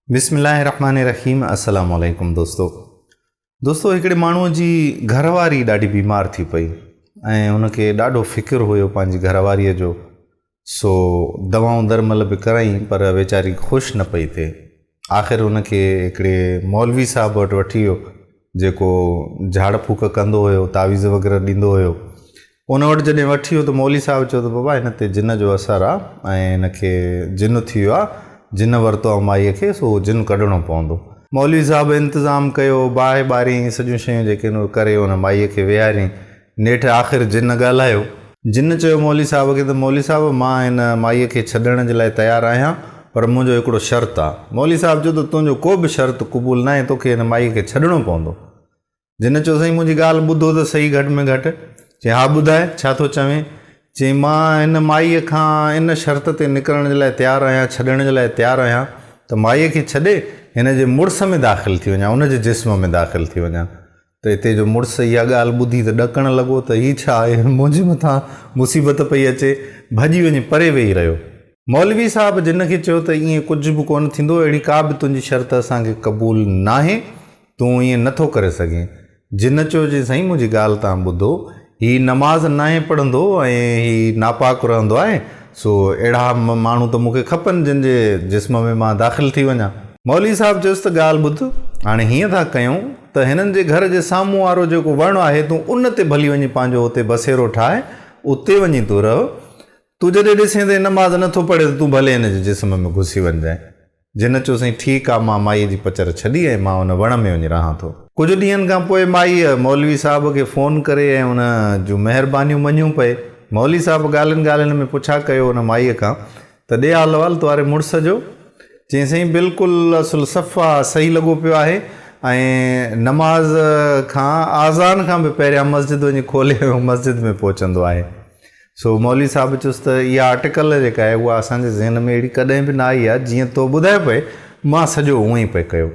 बिस्मिल्लाहिर्रहमानिर्रहीम। अस्सलाम वालेकुम दोस्तों हिकिड़े माण्हूअ जी घरवारी ॾाढी बीमार थी पई ऐं उनखे ॾाढो फ़िक्रु हुयो पंहिंजी घरवारीअ जो। सो दवाऊं दरमल बि कराई पर वीचारी ख़ुशि न पई थिए। आख़िर उनखे हिकिड़े मौलवी साहब वटि वठी वियो जेको झाड़ फूक कंदो हुयो, तावीज़ वग़ैरह ॾींदो हुयो। उन वटि जॾहिं वठी वियो त मौलवी साहब चयो त बाबा हिन ते जिन जो असरु आहे ऐं हिनखे जिन थी वियो आहे, जिन वरितो आहे माईअ खे, सो जिन कढणो पवंदो। मौलवी साहब इंतज़ाम कयो, बाहि ॿारी सॼियूं शयूं जेके करे उन माईअ खे विहारियईं। नेठि आख़िर जिन ॻाल्हायो। जिन चयो मौलवी साहब खे त मौलवी साहब मां हिन माईअ खे छॾण जे लाइ तयारु आहियां, पर मुंहिंजो हिकिड़ो शर्त आहे। मौलवी साहब चयो त तुंहिंजो को बि शर्त क़बूल न आहे, तोखे हिन माईअ खे छॾणो पवंदो। जिन चयो साईं मुंहिंजी ॻाल्हि ॿुधो त सही घटि में घटि। चई हा ॿुधाए छा थो चवें। चई मां हिन माईअ खां इन शर्त ते निकिरण जे लाइ तयारु आहियां, छॾण जे लाइ तयारु आहियां त माईअ खे छॾे हिन जे मुड़ुस में दाख़िल थी वञा, उन जे जिस्म में दाख़िल थी वञा। त हिते जो मुड़ुस इहा ॻाल्हि ॿुधी त ॾकणु लॻो त हीअ छा आहे, मुंहिंजे मथां मुसीबत पई अचे, भॼी वञी परे वेही रहियो। मौलवी साहब जिन खे चयो त ईअं कुझु बि कोन थींदो, अहिड़ी का बि तुंहिंजी शर्त असांखे क़बूल न आहे, तूं ईअं नथो करे सघीं। जिन चयो जे साईं मुंहिंजी ॻाल्हि तव्हां ॿुधो, हीअ नमाज़ नाहे पढ़ंदो ऐं हीअ नापाक रहंदो आहे, सो अहिड़ा माण्हू त मूंखे खपनि जिन जे जिस्म में मां दाख़िल थी वञा। मौलवी साहब चयोसि त ॻाल्हि ॿुध, हाणे हीअं था कयूं त हिननि जे घर जे साम्हूं वारो जेको वणु आहे तूं उन ते भली वञी पंहिंजो उते बसेरो ठाहे, उते वञी तूं रह। तूं जॾहिं ॾिसें त नमाज़ नथो पढ़े त तूं भले हिन जे जिस्म में घुसी वञजांइ। जिन चयो साईं ठीकु आहे, मां माईअ जी पचर छॾी ऐं मां उन वण में वञी रहां थो। कुझु ॾींहंनि खां पोइ माईअ मौलवी साहब खे फ़ोन करे ऐं उन जूं महिरबानियूं मञियूं पए। मौलवी साहब ॻाल्हियुनि ॻाल्हियुनि में पुछा कयो उन माईअ खां त ॾे हाल अहिवाल तुंहिंजे मुड़ुस जो। चई साईं बिल्कुलु असुलु सफ़ा सही लॻो पियो आहे ऐं नमाज़ खां आज़ान खां बि पहिरियां मस्जिद वञी खोले मस्जिद में पहुचंदो आहे। सो मौलवी साहब चयुसि त इहा अटकल जेका आहे उहा असांजे ज़हन में अहिड़ी कॾहिं बि न आई आहे, जीअं तो ॿुधाए पए मां सॼो उअं ई पिए कयो।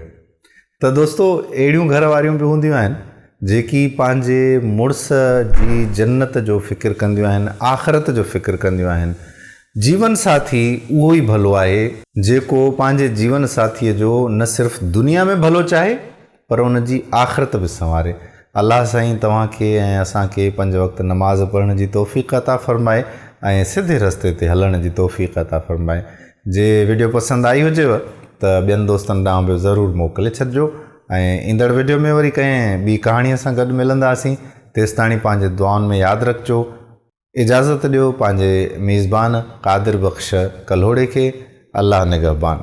त दोस्तो अहिड़ियूं घर वारियूं बि हूंदियूं आहिनि जेकी पंहिंजे मुड़ुस जी जन्नत जो फ़िक्रु कंदियूं आहिनि, आख़िरत जो फ़िक्रु कंदियूं आहिनि। जीवन साथी उहो ई भलो आहे जेको पंहिंजे जीवन साथीअ जो न सिर्फ़ु दुनिया में भलो चाहे पर उन जी आख़िरत बि संवारे। अलाह साईं तव्हांखे ऐं असांखे 5 वक़्त नमाज़ पढ़ण जी तौफ़ीक़ अता फ़रमाए ऐं सिधे रस्ते ते हलण जी तौफ़ीक़ अता फ़रमाए। जे वीडियो पसंदि आई हुजेव त ॿियनि दोस्तनि ॾांहुं बि ज़रूरु मोकिले छॾिजो ऐं ईंदड़ वीडियो में वरी कंहिं ॿी कहाणीअ सां गॾु मिलंदासीं। तेसिताणी पंहिंजे दुआउनि में यादि रखिजो। इजाज़त ॾियो पंहिंजे मेज़बान क़ादिर बख़्श कल्होड़े खे। अल्लाह निगहबान।